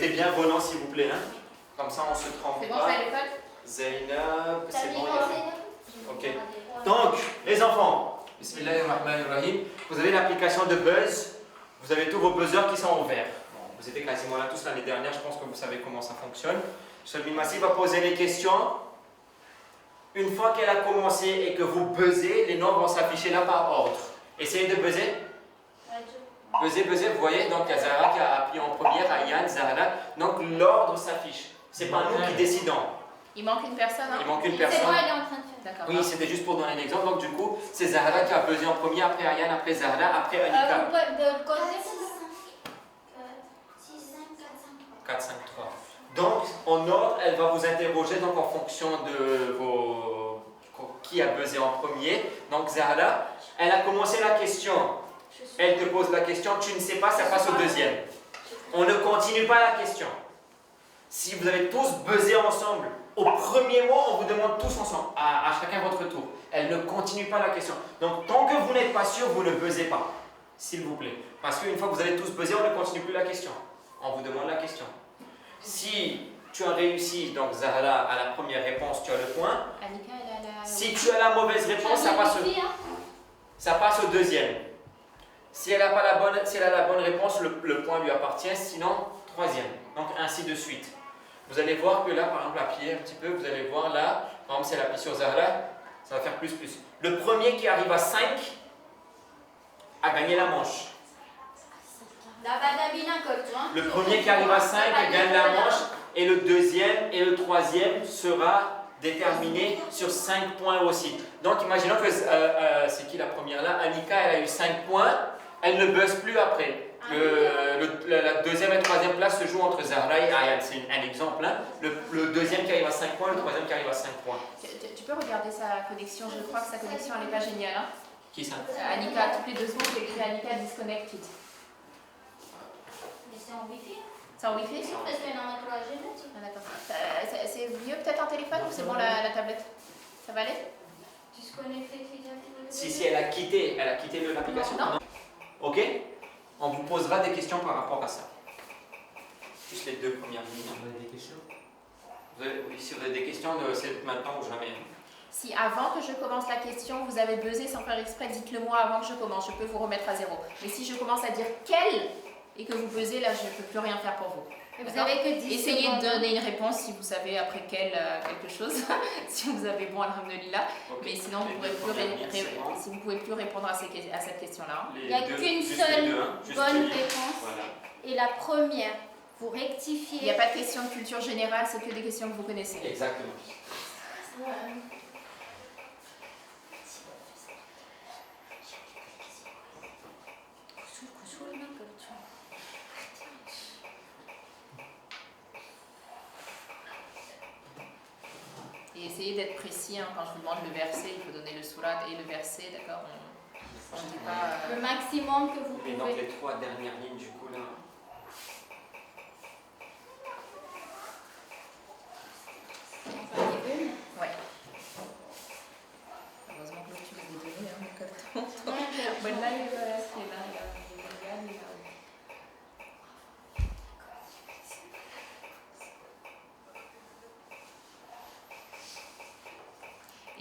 mettez bien vos noms s'il vous plaît. Hein. Comme ça on se trompe C'est bon, pas. ça à l'école? Zainab, c'est bon. Ok. Ok. Donc, les enfants, Bismillahirrahmanirrahim, vous avez l'application de Buzz. Vous avez tous vos buzzers qui sont ouverts. Bon, vous étiez quasiment là tous l'année dernière, je pense que vous savez comment ça fonctionne. Shelby Massi va poser les questions. Une fois qu'elle a commencé et que vous buzzez, les noms vont s'afficher là par ordre. Essayez de buzzer. Buzzer, vous voyez, donc il y a Zahra qui a appuyé en première, Ayane, Zahra. Donc l'ordre s'affiche. C'est pas nous qui décidons. Il manque une personne, hein? Il manque une C'est personne. bon, elle est en train de faire. D'accord. Oui, c'était juste pour donner un exemple. Donc du coup, c'est Zahra qui a buzzé en premier, après Ayane, après Zahra, après Anika. Vous pouvez de côté. 4, 5, 3. Donc, en ordre, elle va vous interroger donc, en fonction de qui a buzzé en premier. Donc, Zahra, elle a commencé la question. Elle te pose la question, tu ne sais pas, ça passe au deuxième. On ne continue pas la question. Si vous avez tous buzzé ensemble, au premier mot, on vous demande tous ensemble, à chacun votre tour. Elle ne continue pas la question. Donc, tant que vous n'êtes pas sûr, vous ne buzzez pas. S'il vous plaît. Parce qu'une fois que vous avez tous buzzé, on ne continue plus la question. On vous demande la question. Si tu as réussi, donc Zahra, à la première réponse, tu as le point. Anika, elle a la... Si tu as la mauvaise réponse, ça passe au deuxième. Si elle a la bonne réponse, le point lui appartient, sinon troisième. Donc ainsi de suite. Vous allez voir que là, par exemple, appuyer un petit peu, vous allez voir là, par exemple, si elle appuie sur Zahra, ça va faire plus. Le premier qui arrive à 5 a gagné la manche. Le premier qui arrive à 5 gagne la manche et le deuxième et le troisième sera déterminé sur 5 points aussi. Donc imaginons que c'est qui la première là? Anika, elle a eu 5 points, elle ne buzz plus après. La deuxième et la troisième place se joue entre Zahra et Ayane, c'est un exemple. Hein. Le deuxième qui arrive à 5 points, le troisième qui arrive à 5 points. Tu peux regarder sa connexion, je crois que sa connexion elle n'est pas géniale. Hein. Qui ça? Anika, toutes les 2 secondes, j'ai écrit Anika disconnected. C'est en wifi. C'est en wifi? Parce qu'elle en a 3G. Ah, d'accord. C'est mieux peut-être un téléphone ou c'est bon la tablette? Ça va aller? Si, elle a quitté l'application. Non. Ok? On vous posera des questions par rapport à ça. Juste les 2 premières lignes. Vous avez des questions? Si vous avez des questions, c'est maintenant ou jamais. Si avant que je commence la question, vous avez buzzé sans faire exprès, dites-le moi avant que je commence, je peux vous remettre à 0. Mais si je commence à dire quel et que vous buzzez, là je ne peux plus rien faire pour vous. Vous avez que 10 Essayez secondes. de donner une réponse si vous savez après quel quelque chose, si vous avez bon alhamdoulilah. Okay. Mais sinon vous ne pouvez plus répondre à cette question-là. Il n'y a qu'une seule bonne réponse. Voilà. Et la première, vous rectifiez. Il n'y a pas de questions de culture générale, c'est que des questions que vous connaissez. Exactement. Et essayez d'être précis, hein, quand je vous demande le verset, il faut donner le surat et le verset, d'accord? On ne dit pas... Le maximum que vous Et donc pouvez. les 3 dernières lignes du coup là. Ouais. Heureusement que tu les as donnés, hein, donc Bonne là, il est là, il est là.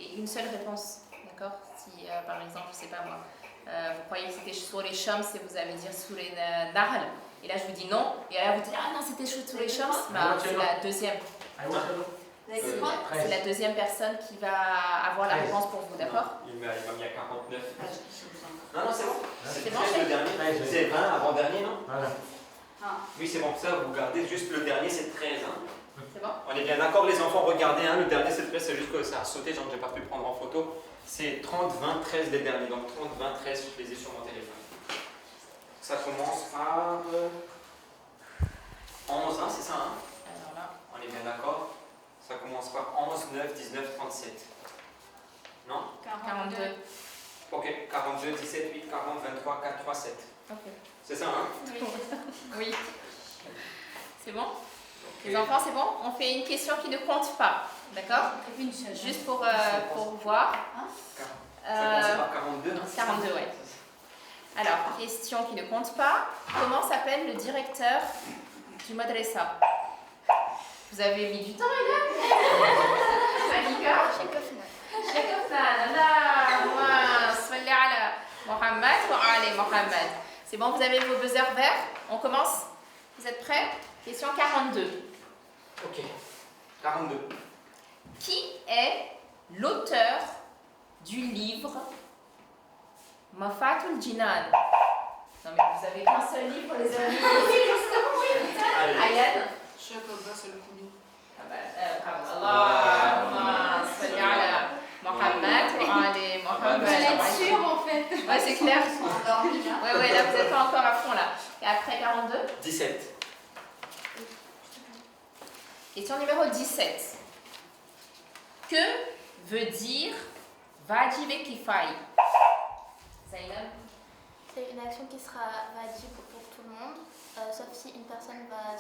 Et une seule réponse, d'accord? Si par exemple, je sais pas moi, vous croyez que c'était sur les Shams et vous allez dire sur les Nahl, et là je vous dis non, et là vous dites ah non c'était sur les Shams, bah, c'est la deuxième. C'est la deuxième personne qui va avoir la réponse pour vous, d'accord? Il m'a mis à 49. Non, c'est bon. C'est bon, le dernier. C'est 20 avant-dernier, non? Voilà. Oui, c'est bon, ça vous gardez juste le dernier, c'est 13. Hein. C'est bon? On est bien d'accord, les enfants, regardez, hein, le dernier c'est 13, c'est juste que ça a sauté, donc j'ai pas pu prendre en photo. C'est 30, 20, 13 les derniers, donc 30, 20, 13, je les ai sur mon téléphone. Ça commence par 11, hein, c'est ça, hein? Alors là. On est bien d'accord? Ça commence par 11, 9, 19, 37. Non? 42. Ok, 42, 17, 8, 40, 23, 4, 3, 7. Ok. C'est ça, hein? Oui. C'est bon? Les enfants, c'est bon? On fait une question qui ne compte pas. D'accord? Juste pour voir. Ça commence par 42, hein? 42, ouais. Alors, question qui ne compte pas. Comment s'appelle le directeur في المدرسة. Vous avez mis du temps, Ayan? Malika? شكفنا. اللهم صل على محمد وعلى محمد. C'est bon, vous avez vos buzzers verts? On commence? Vous êtes prêts? Question 42. Ok. 42. Qui est l'auteur du livre Mafatul Jinan? Non mais vous avez qu'un seul livre, les amis. Ayan? Cheikh Abbas Al-Koumi. Allahumma salli ala Mohammed wa ali Mohammed. Vous allez être sûr en fait. Ouais, c'est clair. Ouais, là vous n'êtes pas encore à fond là. Et après 42? 17. Question numéro 17. Que veut dire Wajib et Kifai? Zainab? C'est une action qui sera wajib pour tout le monde, sauf si une personne va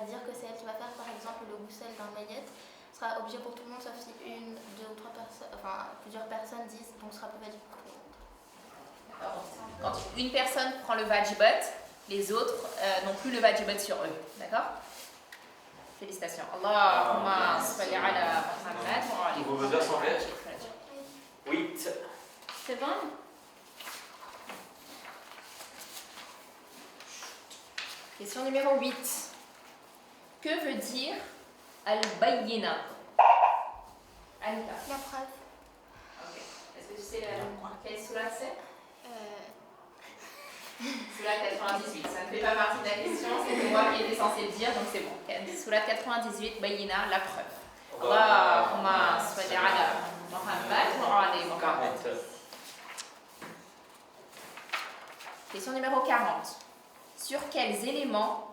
dire que c'est elle qui va faire, par exemple, le ghusl d'un mayyit sera obligé pour tout le monde, sauf si une, deux ou trois personnes, enfin plusieurs personnes disent, donc ce sera pas wajib pour tout le monde. Quand une personne prend le wajibat, les autres n'ont plus le wajibat sur eux. D'accord? Félicitations. Allahumma salli ala Muhammad wa ali Vos buzzers sont verts? 8. C'est bon? Question numéro 8. Que veut dire al-bayyina? Anita. La preuve. Ok. Est-ce que tu sais quelle sourate c'est? Sourate 98. Ça ne fait pas partie de la question, c'est moi qui étais censée le dire, donc c'est bon. Sourate 98, bayyina, la preuve. Allahumma salli ala Muhammad wa ali Muhammad. 40. Question numéro 40. Sur quels éléments,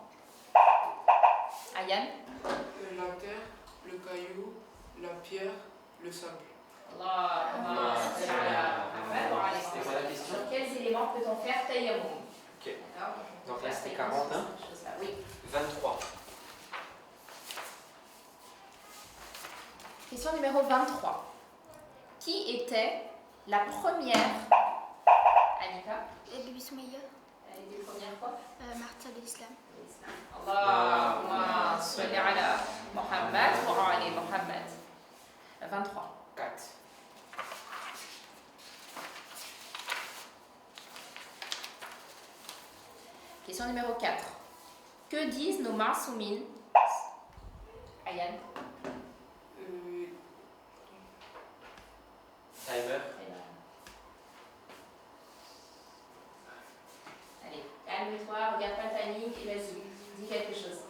Ayan? La terre, le caillou, la pierre, le sable. Allahumma salli ala Muhammad wa ali C'était quoi la question? Sur quels éléments peut-on faire tayammum? Ok. D'accord. Donc là c'était 40, hein? Oui. 23. Question numéro 23. Qui était la première, Annika? Bibi Soumaïa, Elle était première fois? martyr de l'islam. Allahumma salli ala Muhammad wa ali Muhammad. 23. 4. Question numéro 4. Que disent nos ma'soumines? Ayan. Timer. Allez, calme-toi, regarde pas le timing et vas-y, dis quelque chose.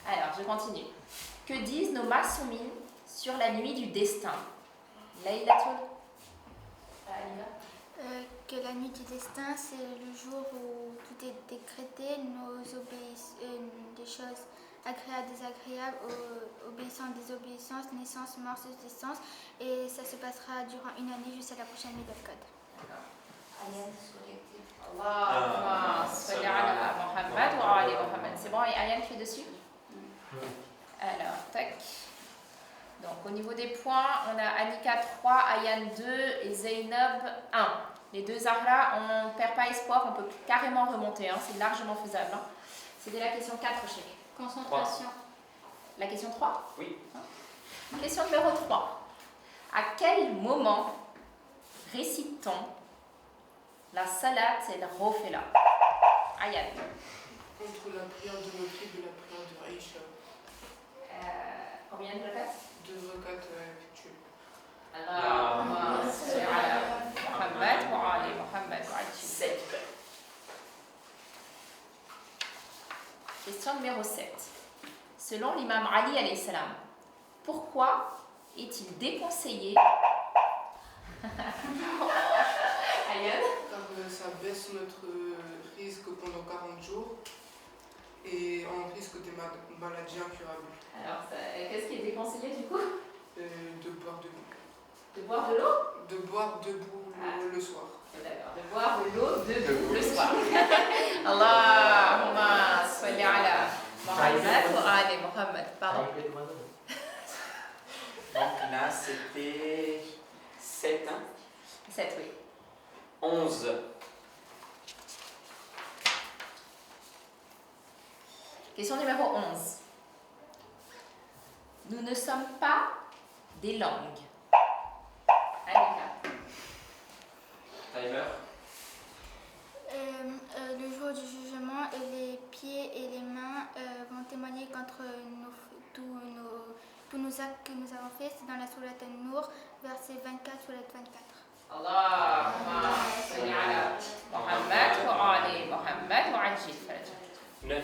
Alors, je continue. Que disent nos ma'soumines sur la nuit du destin? Laylatul Alina. Que la nuit du destin, c'est le jour où tout est décrété, des choses agréables, désagréables, obéissances, désobéissances, naissance, mort, subsistance, et ça se passera durant une année jusqu'à la prochaine nuit d'Al-Qadr. Allahumma salli ala Muhammad wa ali Muhammad. C'est bon, Ayan, tu es dessus? Alors, tac. Donc, au niveau des points, on a Annika 3, Ayan 2 et Zainab 1. Les deux Zahra, on ne perd pas espoir, on peut carrément remonter, hein, c'est largement faisable. Hein. C'était la question 4, Cheikh. Concentration. La question 3? Oui. Question numéro 3. À quel moment récite-t-on la salat et le rofela? Ayan. Entre la prière de Maghrib et la prière de Aïcha. Combien de répètes? 2 rakats effectués. Allahumma salli ala Muhammad wa ali Muhammad. 7. Question numéro 7. Selon l'imam Ali alayhi salam, pourquoi est-il déconseillé Ayan? Car ça baisse notre risque pendant 40 jours et on risque des maladies incurables. Alors, qu'est-ce qui est déconseillé du coup? De boire de l'eau. De boire de l'eau? De boire debout le soir. D'accord, de boire de l'eau debout le soir. Allahumma salli ala Muhammad wa ali Muhammad. Pardon. Donc là c'était 7, hein? 7, oui. 11. Question numéro 11. Nous ne sommes pas des langues. Anika. Timer. Le jour du jugement, les pieds et les mains vont témoigner contre tous nos actes que nous avons faits. C'est dans la sourate An-Nur, verset 24, sourate 24. Allahumma salli ala Muhammad wa ali Muhammad wa ajil faraj. 9.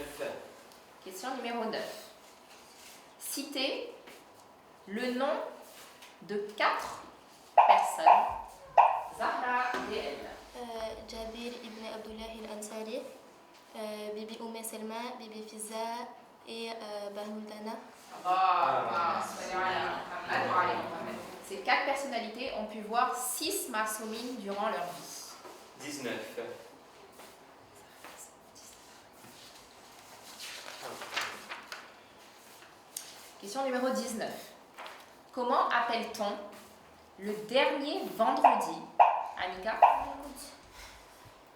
Question numéro 9. Citez le nom de 4 personnes. Zahra et elle. Jabir ibn Abdullah al-Ansari, Bibi Selma, Bibi Fiza et Bahmoudana. Ces 4 personnalités ont pu voir 6 masoumines durant leur vie. 19. Question numéro 19. Comment appelle-t-on le dernier vendredi, Anika?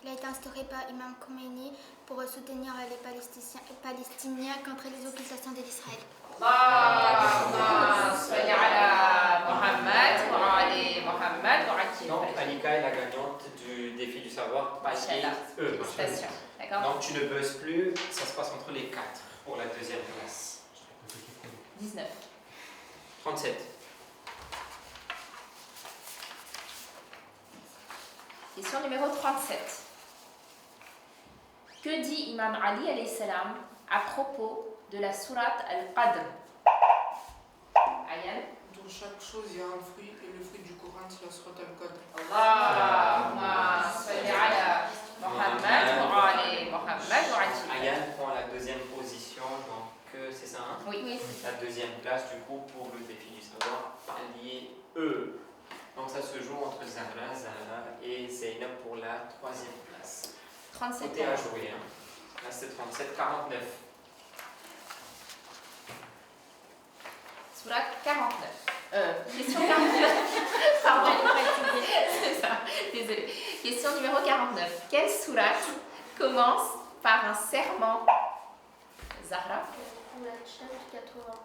Il a été instauré par Imam Khomeini pour soutenir les Palestiniens contre les occupations de l'Israël. Allahumma salli ala Muhammad wa ali Muhammad wa ajil. Donc, Anika est la gagnante du défi du savoir. Machallah. Félicitations. D'accord? Donc, tu ne buzzes plus. Ça se passe entre les 4 pour la deuxième place. 19. 37. Question numéro 37. Que dit Imam Ali alayhi salam à propos de la sourate Al-Qadr? Ayan. Dans chaque chose, il y a un fruit, et le fruit du Coran, c'est la sourate Al-Qadr. Allahumma salli ala Muhammad wa ali Muhammad wa ajil. Ayan prend la deuxième position, donc c'est ça, hein? Oui. La deuxième place, du coup, pour le défi du savoir, palier E. Donc ça se joue entre Zahra et Zainab pour la troisième place. 37. Côté à jouer, hein. Là c'est 37, 49. Sourate 49. Question 49. Pardon. C'est ça. Désolée. Question numéro 49. Quelle sourate commence par un serment? Zahra. Sourate 91.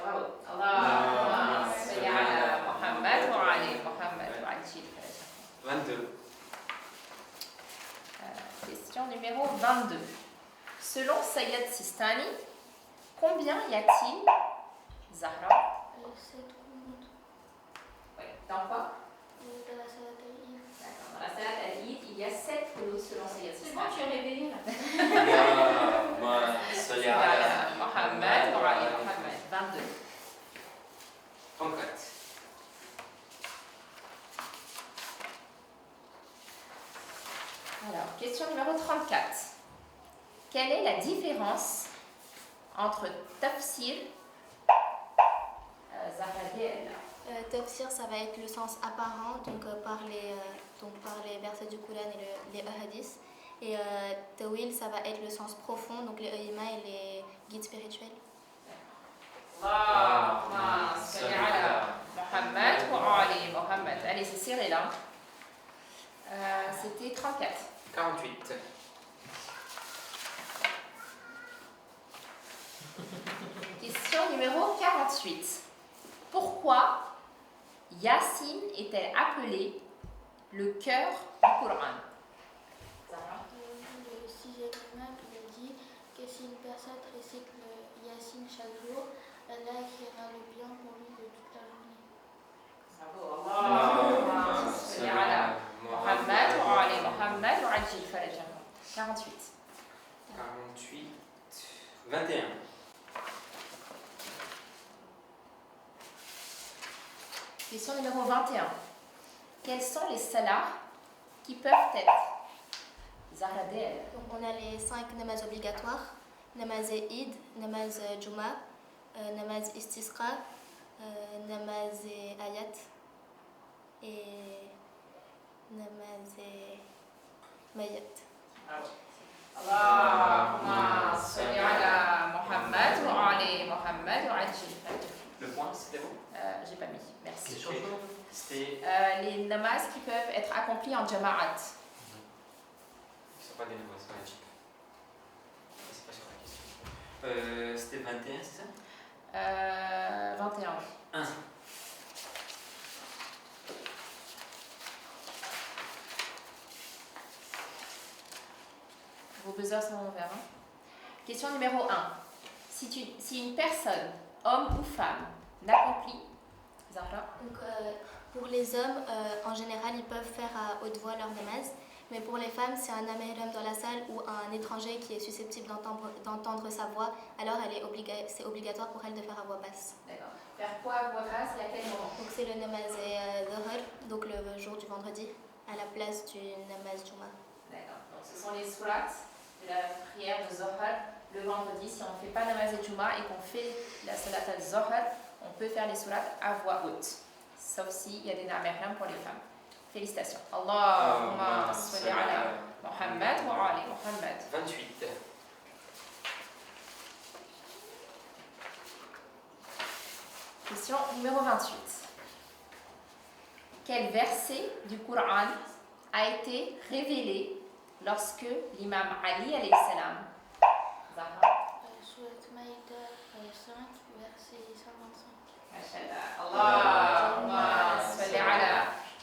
Bravo. Allahumma salli ala Muhammad wa ali Muhammad wa ajil. 22. Question numéro 22. Selon Sayyid Sistani, combien y a-t-il, Zahra? 7 comptes. Oui. Dans quoi? Dans la salade d'Aïe. D'accord. Dans la salade al-Eid, il y a 7 clous selon Sayyid C'est bon, Sistani. tu es réveillée là. Salli ala Muhammad wa ali Muhammad. 22. 34. Alors, question numéro 34. Quelle est la différence entre tafsir, Zahra Diel, Tafsir, ça va être le sens apparent, donc par les versets du Coran et les hadiths. Et Tawil, ça va être le sens profond, donc les ulama et les guides spirituels. Allahumma salli ala Muhammad wa ali Muhammad. Allez, c'est serré là. C'était 34. 48. Question numéro 48. Pourquoi Yassine est-elle appelée le cœur du Coran? Le 6e imam il dit que si une personne récite le Yassine chaque jour, Allah écrira le bien pour lui de toute la journée. Bravo. Allahumma salli ala Muhammad wa ali Muhammad wa ajil farajahum. 48. 48. 21. Question numéro 21. Quels sont les salahs qui peuvent être? Zahra Diel. Donc on a les 5 namazes obligatoires, namaz Eid, namaz Juma, namaz Istisqa, namaz Ayat et namaz Mayat. Allahumma salli ala Muhammad wa ali Muhammad wa ajil farajahum. Le point, c'était bon? J'ai pas mis, merci. C'était. Les namazes qui peuvent être accomplis en jama'at. Ils ne sont pas des namazes wajib. C'est pas sur la 21, c'est ça? 21. 1. Vos buzzers sont ouverts. Hein. Question numéro 1. Si une personne, homme ou femme, n'accomplit... Zahra. Donc, pour les hommes, en général, ils peuvent faire à haute voix leur namaz. Mais pour les femmes, c'est un amahram dans la salle ou un étranger qui est susceptible d'entendre sa voix, alors c'est obligatoire pour elle de faire à voix basse. D'accord. Faire quoi à voix basse et à quel moment? Donc c'est le namaz dhuhr, donc le jour du vendredi, à la place du namaz juma. D'accord. Donc ce sont les sourates de la prière de Zohar le vendredi. Si on ne fait pas namaz et juma et qu'on fait la salat al-Zohar, on peut faire les sourates à voix haute. Sauf s'il y a des namahram pour les femmes. Félicitations. Allahumma salli ala Muhammad wa ali Muhammad. 28. Question numéro 28. Quel verset du Coran a été révélé lorsque l'imam Ali alayhi salam, Zahra, Surat Maïda 5, verset 125. Mashallah. Allahumma salli ala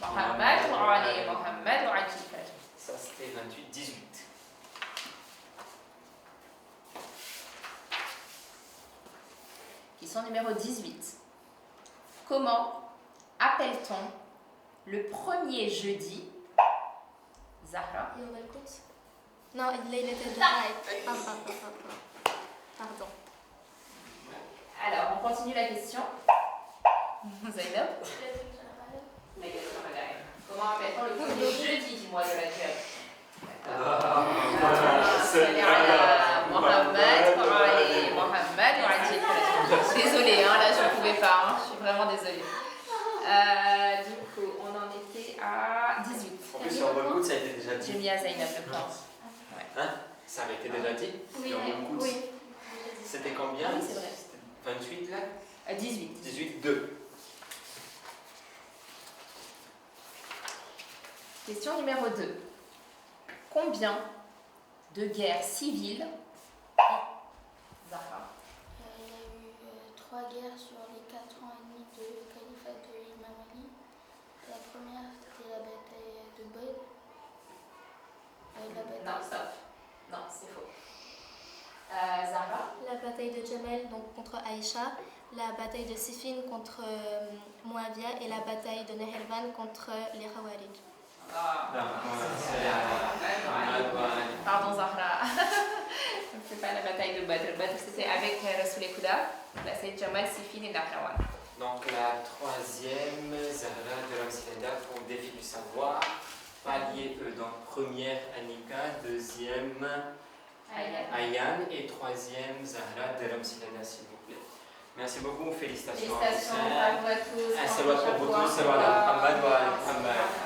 Muhammad wa ali Muhammad wa ajil fajr. Ça c'était 28, 18. Question numéro 18. Comment appelle-t-on le premier jeudi, Zahra? Yom al-Quds? Non, Laylat al-Duha. Pardon. Alors, on continue la question. Zainab? Comment appelle-t-on le premier jeudi du mois de Rajab? Mohamed, Mohamed, je suis désolée, hein, là je ne pouvais pas, hein, je suis vraiment désolée. Du coup, on en était à 18. En plus, sur Yom al-Quds, ça a été déjà dit. J'ai mis à Zainab le point. Hein? Ça avait été déjà dit? Oui, Sur Yom al-Quds. oui. C'était combien? Oui, c'est vrai. C'était 28 là? 18. 18, 2. Question numéro 2. Combien de guerres civiles Zahra? Il y a eu 3 guerres sur les 4 ans et demi de califat de l'imam Ali. La première, c'était la bataille de Badr. Non, stop. Non, c'est faux. Zahra? La bataille de Jamal donc, contre Aïcha, la bataille de Siffin contre Muawiyah et la bataille de Nehirvan contre les Khawarij. Pardon Zahra. C'est pas la bataille de Badr. Badr c'était avec Rasoul Kouda. Là c'est Jamal, Siffin et Nahrawan. Donc la troisième, Zahra de Ramsilenda pour le défi du savoir. Palier E. Donc première, Annika. Deuxième, Ayan. Et troisième, Zahra de Ramsilenda, s'il vous plaît. Merci beaucoup, félicitations. Félicitations, bravo à tous. Un salut pour vous tous, salut à Muhammad wa Muhammad.